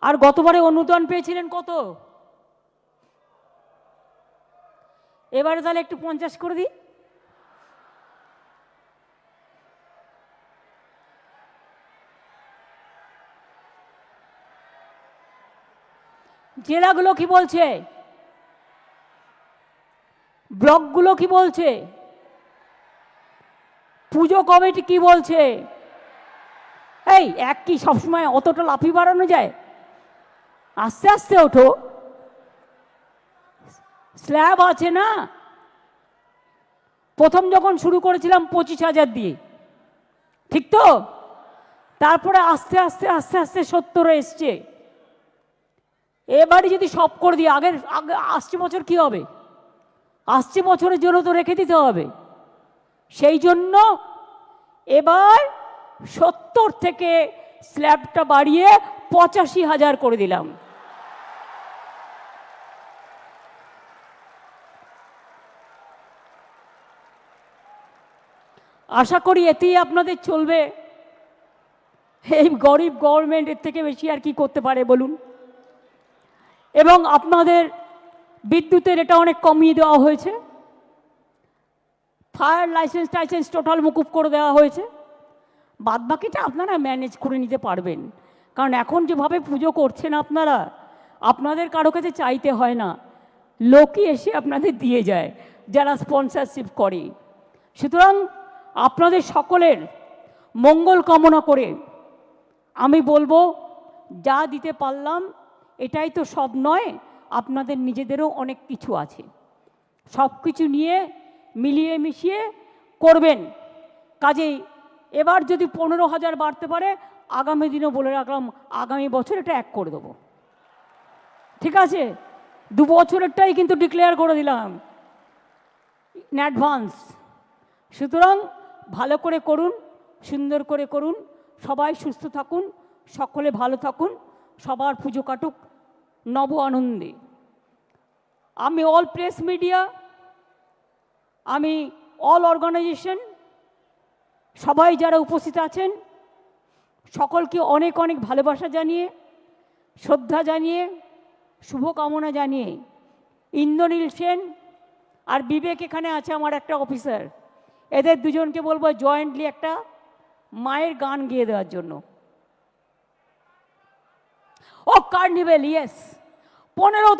আর গতবারে অনুদান পেয়েছিলেন কত? এবারে তাহলে একটু 50 করে দিই। জেলাগুলো কি বলছে? ব্লকগুলো কি বলছে? পুজো কমিটি কি বলছে? এই এক কি সবসময় অতটা লাফি বাড়ানো যায়? আস্তে আস্তে ওঠো, স্ল্যাব আছে না। প্রথম যখন শুরু করেছিলাম 25,000 দিয়ে, ঠিক তো? তারপরে আস্তে আস্তে আস্তে আস্তে 70 এসছে। এবারে যদি সব করে দিই, আগে আসছে বছর কি হবে? আসছে বছরের জন্য তো রেখে দিতে হবে। সেই জন্য এবার 70 থেকে স্ল্যাবটা বাড়িয়ে 85,000 করে দিলাম। আশা করি এতেই আপনাদের চলবে। এই গরিব গভর্নমেন্টের থেকে বেশি আর কি করতে পারে বলুন? এবং আপনাদের বিদ্যুতের এটা অনেক কমিয়ে দেওয়া হয়েছে। ফায়ার লাইসেন্স টাইসেন্স টোটাল মুকুব করে দেওয়া হয়েছে। বাদবাকিটা আপনারা ম্যানেজ করে নিতে পারবেন, কারণ এখন যেভাবে পুজো করছেন আপনারা, আপনাদের কারো কাছে চাইতে হয় না, লোকই এসে আপনাদের দিয়ে যায় যারা স্পন্সরশিপ করে। সুতরাং আপনাদের সকলের মঙ্গল কামনা করে আমি বলবো, যা দিতে পারলাম এটাই তো সব নয়, আপনাদের নিজেদেরও অনেক কিছু আছে। সব কিছু নিয়ে মিলিয়ে মিশিয়ে করবেন। কাজেই এবার যদি 15,000 বাড়তে পারে, আগামী দিনও বলে রাখলাম, আগামী বছর এটা 1 করে দেবো। ঠিক আছে? 2 বছরেরটাই কিন্তু ডিক্লেয়ার করে দিলাম ইন অ্যাডভান্স। সুতরাং ভালো করে করুন, সুন্দর করে করুন, সবাই সুস্থ থাকুন, সকলে ভালো থাকুন, সবার পুজো কাটুক নব আনন্দে। আমি অল প্রেস মিডিয়া, আমি অল অর্গানাইজেশন, সবাই যারা উপস্থিত আছেন সকলকে অনেক অনেক ভালোবাসা জানিয়ে, শ্রদ্ধা জানিয়ে, শুভকামনা জানিয়ে, ইন্দ্রনীল সেন আর বিবেক এখানে আছে আমার একটা অফিসার, এদের দুজনকে বলবো জয়েন্টলি একটা মায়ের গান গেয়ে দেওয়ার জন্য। ও কার্নিভেল, ইয়েস, 15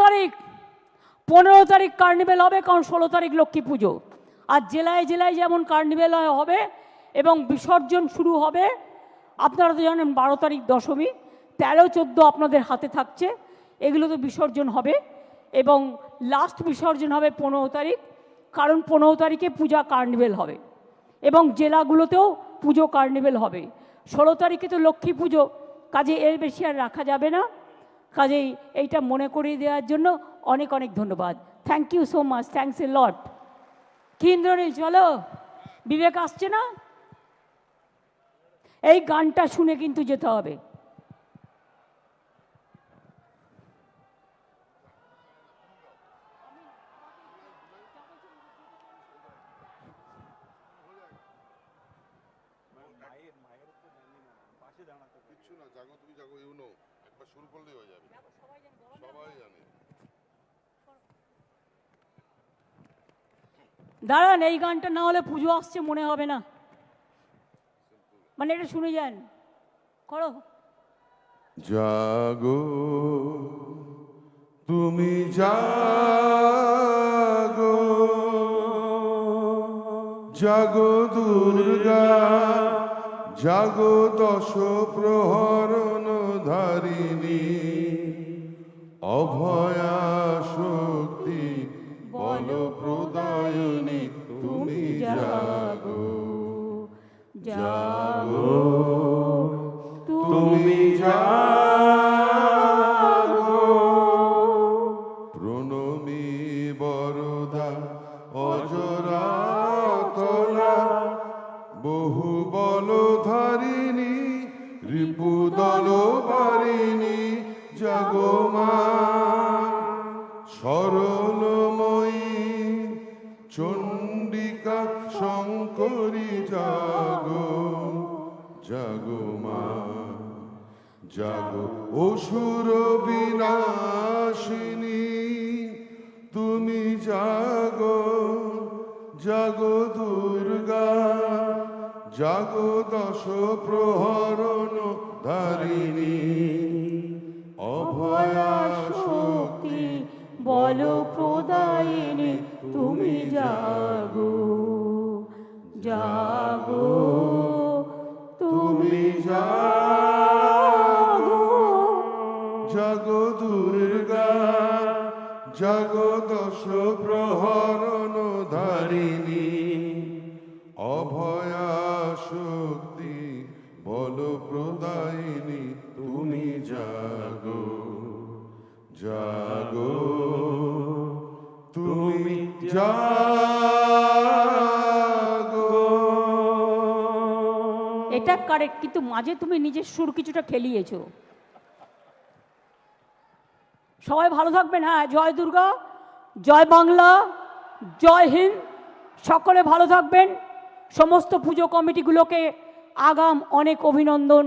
তারিখ কার্নিভেল হবে, কারণ 16 তারিখ লক্ষ্মী পুজো। আর জেলায় জেলায় যেমন কার্নিভেল হবে এবং বিসর্জন শুরু হবে। আপনারা তো জানেন 12 তারিখ দশমী, 13, 14 আপনাদের হাতে থাকছে, এগুলো তো বিসর্জন হবে। এবং লাস্ট বিসর্জন হবে 15 তারিখ, কারণ 15 তারিখে পূজা কার্নিভেল হবে এবং জেলাগুলোতেও পুজো কার্নিভেল হবে। 16 তারিখে তো লক্ষ্মী পুজো, কাজে এর বেশি আর রাখা যাবে না। কাজেই এইটা মনে করিয়ে দেওয়ার জন্য অনেক অনেক ধন্যবাদ। Thank you so much, thanks a lot. কি ইন্দ্রনীল, চলো, বিবেক আসছে না? এই গানটা শুনে কিন্তু যেতে হবে। দাঁড়ান, এই গানটা না হলে পুজো আসছে মনে হবে না, মানে এটা শুনে যান, করো। জাগো তুমি জাগো, জাগো দুর্গা, জাগো 10 প্রহরণ ধারিণী, অভয়া শক্তি বল প্রদায়িনী, তুমি জাগো, জাগো তুমি জাগো, প্রণমী বরদা অজরা তলা, বহু বল ধারিণী, রিপু দল বারিণী, জাগো মা। অসুর বিনাশিনী তুমি জাগো জাগো দুর্গা জাগো দশ প্রহরণ ধারিণী অভয়া শক্তি বল প্রদায়িনী তুমি জাগো জাগো তুমি জাগো জাগো দুর্গা জাগো দশ প্রহরণ ধারিণী অভয়া শক্তি বল প্রদায়িনী তুমি জাগো জাগো তুমি জাগো। এটা কারেক্ট, কিন্তু মাঝে তুমি নিজের সুর কিছুটা খেলিয়েছো। সবাই ভালো থাকবেন। হ্যাঁ, জয় দুর্গা, জয় বাংলা, জয় হিন্দ। সকলে ভালো থাকবেন। সমস্ত পুজো কমিটিগুলোকে আগাম অনেক অভিনন্দন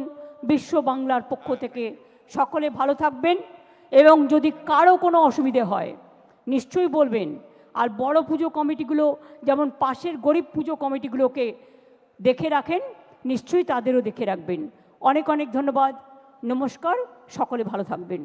বিশ্ব বাংলার পক্ষ থেকে। সকলে ভালো থাকবেন এবং যদি কারো কোনো অসুবিধে হয় নিশ্চয়ই বলবেন। আর বড় পুজো কমিটিগুলো যেমন পাশের গরিব পুজো কমিটিগুলোকে দেখে রাখেন, নিশ্চয়ই তাদেরও দেখে রাখবেন। অনেক অনেক ধন্যবাদ, নমস্কার, সকলে ভালো থাকবেন।